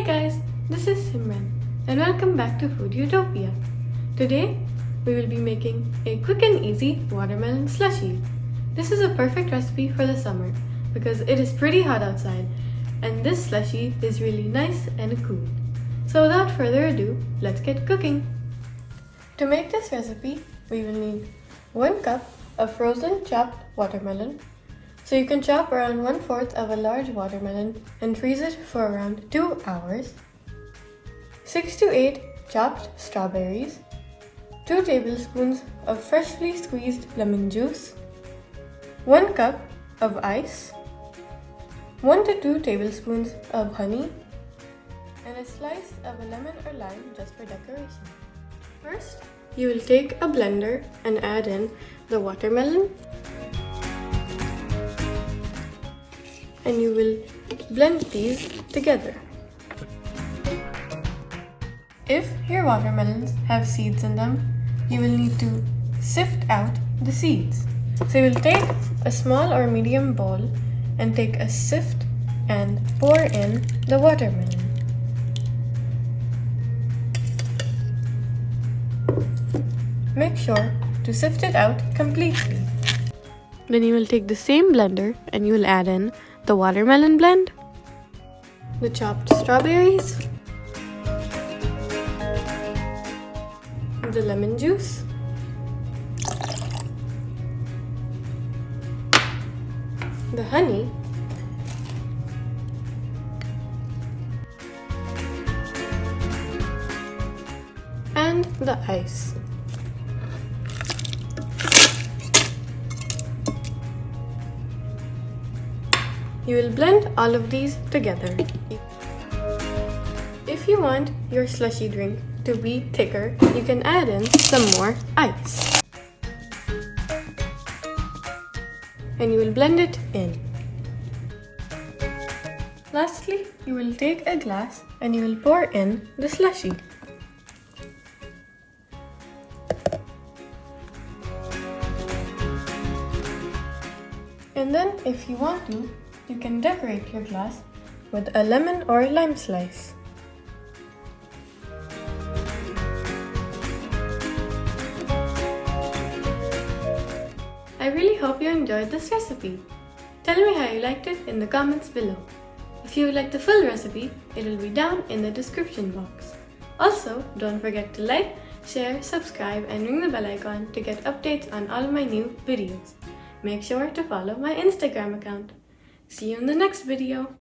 guys, this is Simran and welcome back to Food Utopia. Today we will be making a quick and easy watermelon slushy. This is a perfect recipe for the summer because it is pretty hot outside and this slushy is really nice and cool. So without further ado, let's get cooking. To make this recipe, we will need 1 cup of frozen chopped watermelon. So you can chop around 1/4 of a large watermelon and freeze it for around 2 hours. 6 to 8 chopped strawberries. 2 tablespoons of freshly squeezed lemon juice. 1 cup of ice. 1 to 2 tablespoons of honey. And a slice of a lemon or lime just for decoration. First, you will take a blender and add in the watermelon. And you will blend these together. If your watermelons have seeds in them, you will need to sift out the seeds. So you will take a small or medium bowl and take a sift and pour in the watermelon. Make sure to sift it out completely. Then you will take the same blender and you will add in the watermelon blend, the chopped strawberries, the lemon juice, the honey, and the ice. You will blend all of these together. If you want your slushy drink to be thicker, you can add in some more ice. And you will blend it in. Lastly, you will take a glass and you will pour in the slushy. And then, if you want to, you can decorate your glass with a lemon or lime slice. I really hope you enjoyed this recipe. Tell me how you liked it in the comments below. If you would like the full recipe, it will be down in the description box. Also, don't forget to like, share, subscribe and ring the bell icon to get updates on all my new videos. Make sure to follow my Instagram account. See you in the next video.